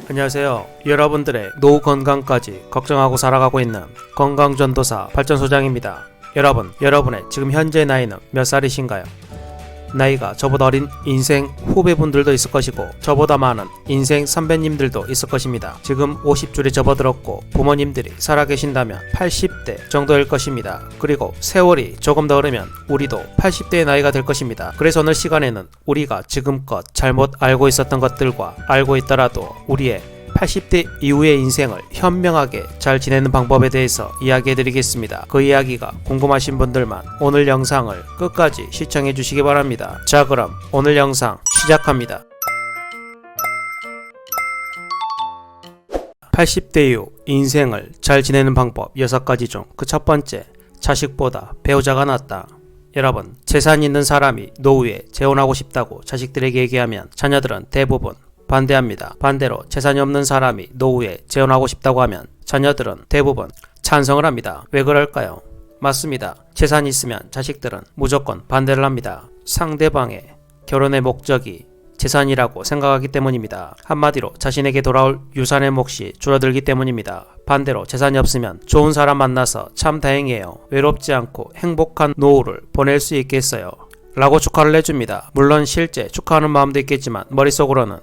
안녕하세요. 여러분들의 노후 건강까지 걱정하고 살아가고 있는 건강전도사 발전소장입니다. 여러분의 지금 현재 나이는 몇 살이신가요? 나이가 저보다 어린 인생 후배분들도 있을 것이고 저보다 많은 인생 선배님들도 있을 것입니다. 지금 50줄에 접어들었고 부모님들이 살아계신다면 80대 정도일 것입니다. 그리고 세월이 조금 더 흐르면 우리도 80대의 나이가 될 것입니다. 그래서 오늘 시간에는 우리가 지금껏 잘못 알고 있었던 것들과 알고 있더라도 우리의 80대 이후의 인생을 현명하게 잘 지내는 방법에 대해서 이야기해드리겠습니다. 그 이야기가 궁금하신 분들만 오늘 영상을 끝까지 시청해 주시기 바랍니다. 자, 그럼 오늘 영상 시작합니다. 80대 이후 인생을 잘 지내는 방법 6가지 중 그 첫 번째, 자식보다 배우자가 낫다. 여러분, 재산 있는 사람이 노후에 재혼하고 싶다고 자식들에게 얘기하면 자녀들은 대부분 반대합니다. 반대로 재산이 없는 사람이 노후에 재혼하고 싶다고 하면 자녀들은 대부분 찬성을 합니다. 왜 그럴까요? 맞습니다. 재산이 있으면 자식들은 무조건 반대를 합니다. 상대방의 결혼의 목적이 재산이라고 생각하기 때문입니다. 한마디로 자신에게 돌아올 유산의 몫이 줄어들기 때문입니다. 반대로 재산이 없으면 좋은 사람 만나서 참 다행이에요. 외롭지 않고 행복한 노후를 보낼 수 있겠어요. 라고 축하를 해줍니다. 물론 실제 축하하는 마음도 있겠지만 머릿속으로는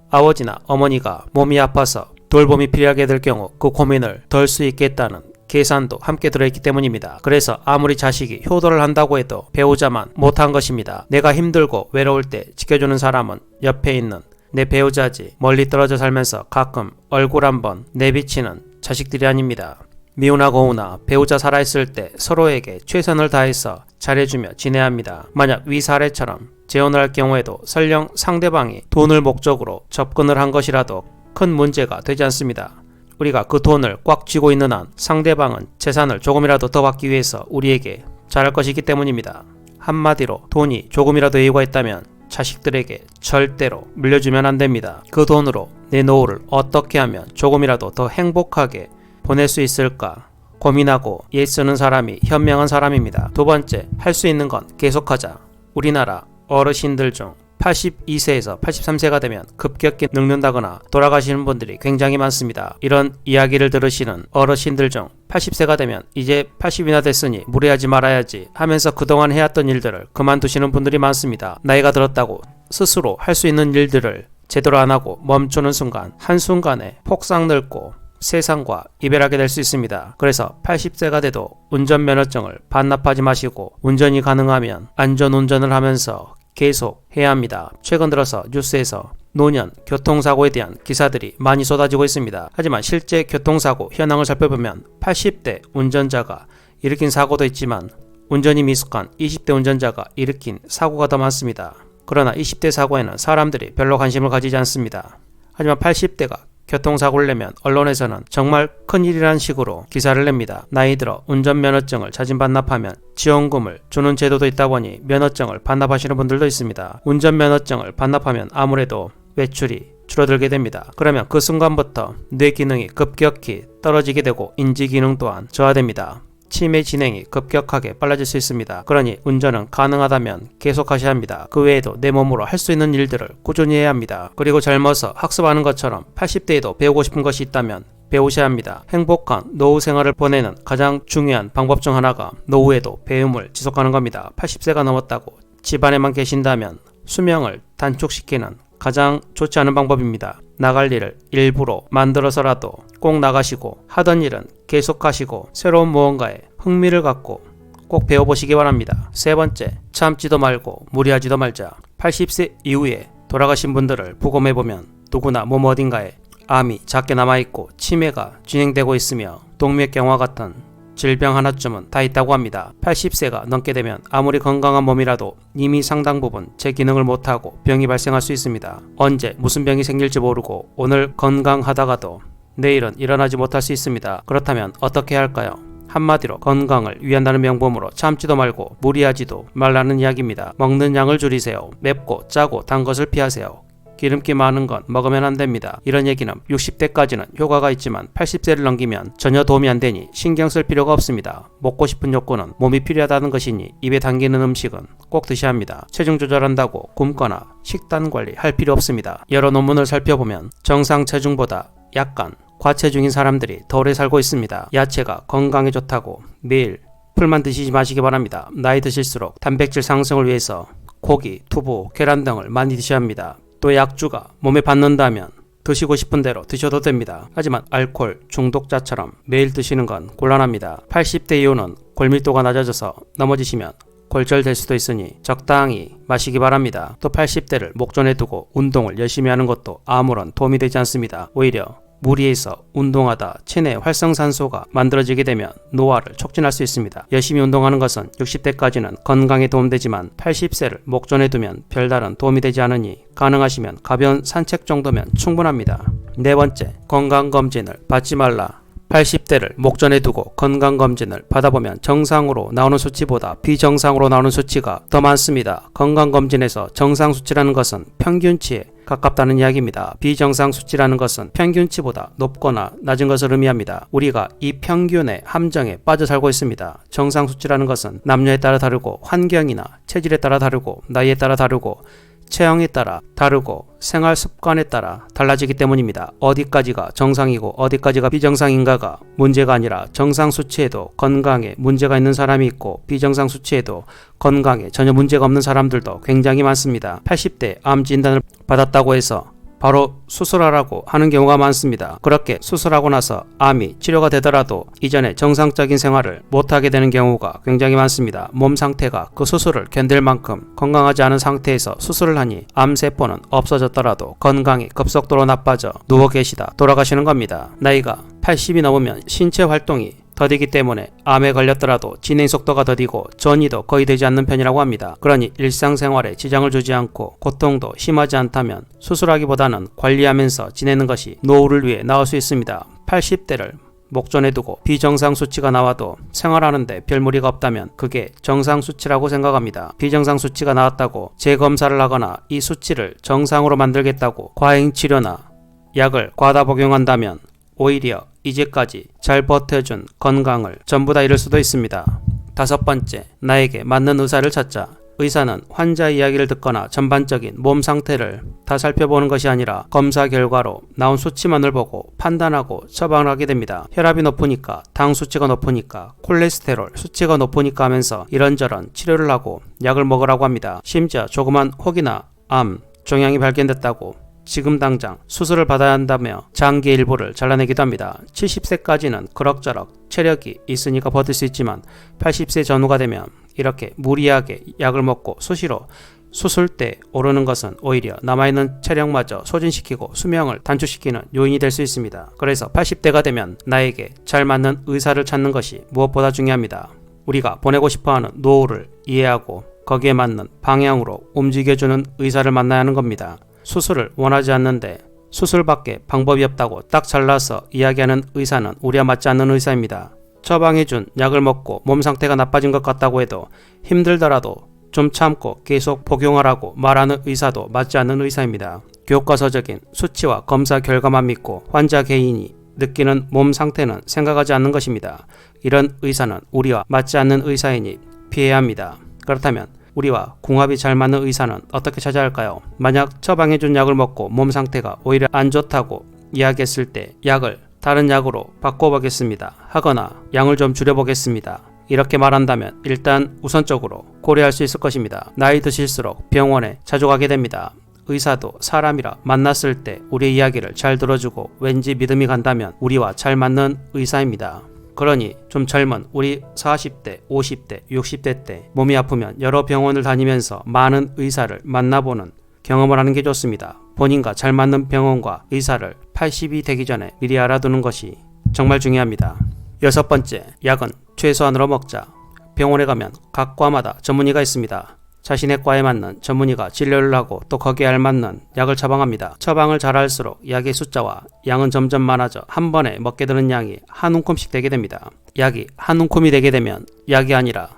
아버지나 어머니가 몸이 아파서 돌봄이 필요하게 될 경우 그 고민을 덜 수 있겠다는 계산도 함께 들어있기 때문입니다. 그래서 아무리 자식이 효도를 한다고 해도 배우자만 못한 것입니다. 내가 힘들고 외로울 때 지켜주는 사람은 옆에 있는 내 배우자지 멀리 떨어져 살면서 가끔 얼굴 한번 내비치는 자식들이 아닙니다. 미우나 고우나 배우자 살아있을 때 서로에게 최선을 다해서 잘해주며 지내야 합니다. 만약 위 사례처럼 재혼을 할 경우에도 설령 상대방이 돈을 목적으로 접근을 한 것이라도 큰 문제가 되지 않습니다. 우리가 그 돈을 꽉 쥐고 있는 한 상대방은 재산을 조금이라도 더 받기 위해서 우리에게 잘할 것이기 때문입니다. 한마디로 돈이 조금이라도 여유가 있다면 자식들에게 절대로 물려주면 안 됩니다. 그 돈으로 내 노후를 어떻게 하면 조금이라도 더 행복하게 보낼 수 있을까 고민하고 애쓰는 사람이 현명한 사람입니다. 두 번째, 할 수 있는 건 계속하자. 우리나라 어르신들 중 82세에서 83세가 되면 급격히 늙는다거나 돌아가시는 분들이 굉장히 많습니다. 이런 이야기를 들으시는 어르신들 중 80세가 되면 이제 80이나 됐으니 무리하지 말아야지 하면서 그동안 해왔던 일들을 그만두시는 분들이 많습니다. 나이가 들었다고 스스로 할 수 있는 일들을 제대로 안 하고 멈추는 순간 한순간에 폭삭 늙고 세상과 이별하게 될 수 있습니다. 그래서 80세가 돼도 운전면허증을 반납하지 마시고 운전이 가능하면 안전운전을 하면서 계속 해야 합니다. 최근 들어서 뉴스에서 노년 교통사고에 대한 기사들이 많이 쏟아지고 있습니다. 하지만 실제 교통사고 현황을 살펴보면 80대 운전자가 일으킨 사고도 있지만 운전이 미숙한 20대 운전자가 일으킨 사고가 더 많습니다. 그러나 20대 사고에는 사람들이 별로 관심을 가지지 않습니다. 하지만 80대가 교통사고를 내면 언론에서는 정말 큰일이라는 식으로 기사를 냅니다. 나이 들어 운전면허증을 자진 반납하면 지원금을 주는 제도도 있다 보니 면허증을 반납하시는 분들도 있습니다. 운전면허증을 반납하면 아무래도 외출이 줄어들게 됩니다. 그러면 그 순간부터 뇌 기능이 급격히 떨어지게 되고 인지 기능 또한 저하됩니다. 치매 진행이 급격하게 빨라질 수 있습니다. 그러니 운전은 가능하다면 계속하셔야 합니다. 그 외에도 내 몸으로 할 수 있는 일들을 꾸준히 해야 합니다. 그리고 젊어서 학습하는 것처럼 80대에도 배우고 싶은 것이 있다면 배우셔야 합니다. 행복한 노후 생활을 보내는 가장 중요한 방법 중 하나가 노후에도 배움을 지속하는 겁니다. 80세가 넘었다고 집안에만 계신다면 수명을 단축시키는 가장 좋지 않은 방법입니다. 나갈 일을 일부러 만들어서라도 꼭 나가시고 하던 일은 계속하시고 새로운 무언가에 흥미를 갖고 꼭 배워보시기 바랍니다. 세 번째, 참지도 말고 무리하지도 말자. 80세 이후에 돌아가신 분들을 부검해보면 누구나 몸 어딘가에 암이 작게 남아있고 치매가 진행되고 있으며 동맥경화 같은 질병 하나쯤은 다 있다고 합니다. 80세가 넘게 되면 아무리 건강한 몸이라도 이미 상당 부분 제 기능을 못하고 병이 발생할 수 있습니다. 언제 무슨 병이 생길지 모르고 오늘 건강하다가도 내일은 일어나지 못할 수 있습니다. 그렇다면 어떻게 해야 할까요? 한마디로 건강을 위한다는 명분으로 참지도 말고 무리하지도 말라는 이야기입니다. 먹는 양을 줄이세요. 맵고 짜고 단 것을 피하세요. 기름기 많은 건 먹으면 안 됩니다. 이런 얘기는 60대까지는 효과가 있지만 80세를 넘기면 전혀 도움이 안 되니 신경 쓸 필요가 없습니다. 먹고 싶은 욕구는 몸이 필요하다는 것이니 입에 당기는 음식은 꼭 드셔야 합니다. 체중 조절한다고 굶거나 식단 관리 할 필요 없습니다. 여러 논문을 살펴보면 정상 체중보다 약간 과체중인 사람들이 더 오래 살고 있습니다. 야채가 건강에 좋다고 매일 풀만 드시지 마시기 바랍니다. 나이 드실수록 단백질 상승을 위해서 고기, 두부, 계란 등을 많이 드셔야 합니다. 또 약주가 몸에 받는다면 드시고 싶은 대로 드셔도 됩니다. 하지만 알코올 중독자처럼 매일 드시는 건 곤란합니다. 80대 이후는 골밀도가 낮아져서 넘어지시면 골절될 수도 있으니 적당히 마시기 바랍니다. 또 80대를 목전에 두고 운동을 열심히 하는 것도 아무런 도움이 되지 않습니다. 오히려 무리해서 운동하다 체내 활성산소가 만들어지게 되면 노화를 촉진할 수 있습니다. 열심히 운동하는 것은 60대까지는 건강에 도움되지만 80세를 목전에 두면 별다른 도움이 되지 않으니 가능하시면 가벼운 산책 정도면 충분합니다. 네 번째, 건강검진을 받지 말라. 80대를 목전에 두고 건강검진을 받아보면 정상으로 나오는 수치보다 비정상으로 나오는 수치가 더 많습니다. 건강검진에서 정상 수치라는 것은 평균치에 가깝다는 이야기입니다. 비정상 수치라는 것은 평균치보다 높거나 낮은 것을 의미합니다. 우리가 이 평균의 함정에 빠져 살고 있습니다. 정상 수치라는 것은 남녀에 따라 다르고 환경이나 체질에 따라 다르고 나이에 따라 다르고 체형에 따라 다르고 생활 습관에 따라 달라지기 때문입니다. 어디까지가 정상이고 어디까지가 비정상인가가 문제가 아니라 정상 수치에도 건강에 문제가 있는 사람이 있고 비정상 수치에도 건강에 전혀 문제가 없는 사람들도 굉장히 많습니다. 80대 암 진단을 받았다고 해서 바로 수술하라고 하는 경우가 많습니다. 그렇게 수술하고 나서 암이 치료가 되더라도 이전에 정상적인 생활을 못하게 되는 경우가 굉장히 많습니다. 몸 상태가 그 수술을 견딜 만큼 건강하지 않은 상태에서 수술을 하니 암세포는 없어졌더라도 건강이 급속도로 나빠져 누워 계시다 돌아가시는 겁니다. 나이가 80이 넘으면 신체 활동이 더디기 때문에 암에 걸렸더라도 진행 속도가 더디고 전이도 거의 되지 않는 편이라고 합니다. 그러니 일상생활에 지장을 주지 않고 고통도 심하지 않다면 수술하기보다는 관리하면서 지내는 것이 노후를 위해 나을 수 있습니다. 80대를 목전에 두고 비정상 수치가 나와도 생활하는데 별 무리가 없다면 그게 정상 수치라고 생각합니다. 비정상 수치가 나왔다고 재검사를 하거나 이 수치를 정상으로 만들겠다고 과잉치료나 약을 과다 복용한다면 오히려 이제까지 잘 버텨준 건강을 전부 다 잃을 수도 있습니다. 다섯 번째, 나에게 맞는 의사를 찾자. 의사는 환자 이야기를 듣거나 전반적인 몸 상태를 다 살펴보는 것이 아니라 검사 결과로 나온 수치만을 보고 판단하고 처방을 하게 됩니다. 혈압이 높으니까, 당 수치가 높으니까, 콜레스테롤 수치가 높으니까 하면서 이런저런 치료를 하고 약을 먹으라고 합니다. 심지어 조그만 혹이나 암, 종양이 발견됐다고 지금 당장 수술을 받아야 한다며 장기 일부를 잘라내기도 합니다. 70세까지는 그럭저럭 체력이 있으니까 버틸 수 있지만 80세 전후가 되면 이렇게 무리하게 약을 먹고 수시로 수술때 오르는 것은 오히려 남아있는 체력마저 소진시키고 수명을 단축시키는 요인이 될 수 있습니다. 그래서 80대가 되면 나에게 잘 맞는 의사를 찾는 것이 무엇보다 중요합니다. 우리가 보내고 싶어하는 노후를 이해하고 거기에 맞는 방향으로 움직여주는 의사를 만나야 하는 겁니다. 수술을 원하지 않는데 수술밖에 방법이 없다고 딱 잘라서 이야기하는 의사는 우리와 맞지 않는 의사입니다. 처방해준 약을 먹고 몸 상태가 나빠진 것 같다고 해도 힘들더라도 좀 참고 계속 복용하라고 말하는 의사도 맞지 않는 의사입니다. 교과서적인 수치와 검사 결과만 믿고 환자 개인이 느끼는 몸 상태는 생각하지 않는 것입니다. 이런 의사는 우리와 맞지 않는 의사이니 피해야 합니다. 그렇다면 우리와 궁합이 잘 맞는 의사는 어떻게 찾아야 할까요? 만약 처방해준 약을 먹고 몸 상태가 오히려 안 좋다고 이야기했을 때 약을 다른 약으로 바꿔보겠습니다 하거나 양을 좀 줄여보겠습니다 이렇게 말한다면 일단 우선적으로 고려할 수 있을 것입니다. 나이 드실수록 병원에 자주 가게 됩니다. 의사도 사람이라 만났을 때 우리의 이야기를 잘 들어주고 왠지 믿음이 간다면 우리와 잘 맞는 의사입니다. 그러니 좀 젊은 우리 40대, 50대, 60대 때 몸이 아프면 여러 병원을 다니면서 많은 의사를 만나보는 경험을 하는 게 좋습니다. 본인과 잘 맞는 병원과 의사를 80이 되기 전에 미리 알아두는 것이 정말 중요합니다. 여섯 번째, 약은 최소한으로 먹자. 병원에 가면 각 과마다 전문의가 있습니다. 자신의 과에 맞는 전문의가 진료를 하고 또 거기에 알맞는 약을 처방합니다. 처방을 잘할수록 약의 숫자와 양은 점점 많아져 한 번에 먹게 되는 양이 한 움큼씩 되게 됩니다. 약이 한 움큼이 되게 되면 약이 아니라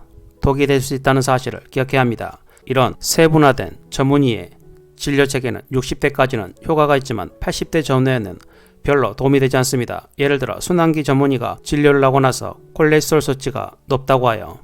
독이 될 수 있다는 사실을 기억해야 합니다. 이런 세분화된 전문의의 진료체계는 60대까지는 효과가 있지만 80대 전후에는 별로 도움이 되지 않습니다. 예를 들어 순환기 전문의가 진료를 하고 나서 콜레스테롤 수치가 높다고 하여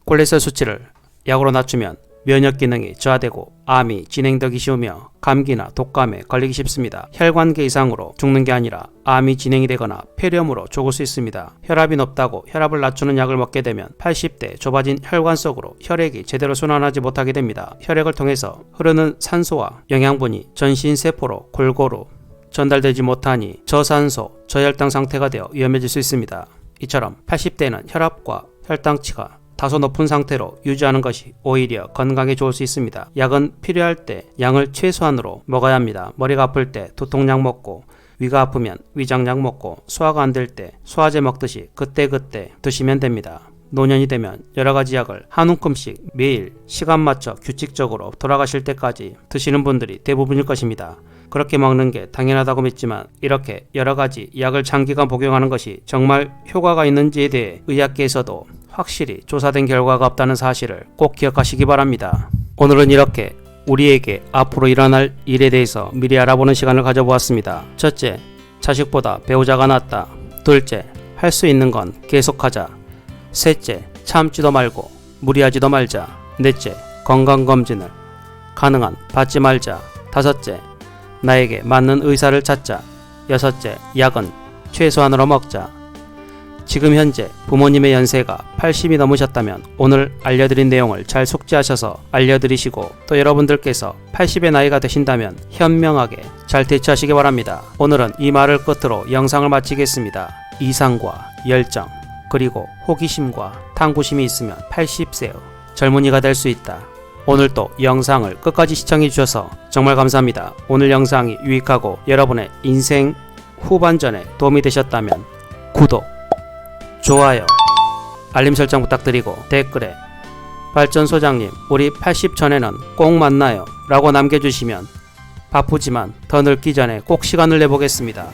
콜레스테롤 수치를 약으로 낮추면 면역 기능이 저하되고 암이 진행되기 쉬우며 감기나 독감에 걸리기 쉽습니다. 혈관계 이상으로 죽는 게 아니라 암이 진행이 되거나 폐렴으로 죽을 수 있습니다. 혈압이 높다고 혈압을 낮추는 약을 먹게 되면 80대 좁아진 혈관 속으로 혈액이 제대로 순환하지 못하게 됩니다. 혈액을 통해서 흐르는 산소와 영양분이 전신세포로 골고루 전달되지 못하니 저산소, 저혈당 상태가 되어 위험해질 수 있습니다. 이처럼 80대에는 혈압과 혈당치가 다소 높은 상태로 유지하는 것이 오히려 건강에 좋을 수 있습니다. 약은 필요할 때 양을 최소한으로 먹어야 합니다. 머리가 아플 때 두통약 먹고, 위가 아프면 위장약 먹고, 소화가 안 될 때 소화제 먹듯이 그때그때 드시면 됩니다. 노년이 되면 여러가지 약을 한 움큼씩 매일 시간 맞춰 규칙적으로 돌아가실 때까지 드시는 분들이 대부분일 것입니다. 그렇게 먹는 게 당연하다고 믿지만 이렇게 여러가지 약을 장기간 복용하는 것이 정말 효과가 있는지에 대해 의학계에서도 확실히 조사된 결과가 없다는 사실을 꼭 기억하시기 바랍니다. 오늘은 이렇게 우리에게 앞으로 일어날 일에 대해서 미리 알아보는 시간을 가져보았습니다. 첫째, 자식보다 배우자가 낫다. 둘째, 할 수 있는 건 계속하자. 셋째, 참지도 말고 무리하지도 말자. 넷째, 건강검진을 가능한 받지 말자. 다섯째, 나에게 맞는 의사를 찾자. 여섯째, 약은 최소한으로 먹자. 지금 현재 부모님의 연세가 80이 넘으셨다면 오늘 알려드린 내용을 잘 숙지하셔서 알려드리시고 또 여러분들께서 80의 나이가 되신다면 현명하게 잘 대처하시기 바랍니다. 오늘은 이 말을 끝으로 영상을 마치겠습니다. 이상과 열정 그리고 호기심과 탐구심이 있으면 80세 후 젊은이가 될 수 있다. 오늘도 영상을 끝까지 시청해주셔서 정말 감사합니다. 오늘 영상이 유익하고 여러분의 인생 후반전에 도움이 되셨다면 구독, 좋아요, 알림 설정 부탁드리고 댓글에 발전소장님 우리 80 전에는 꼭 만나요 라고 남겨주시면 바쁘지만 더 늙기 전에 꼭 시간을 내보겠습니다.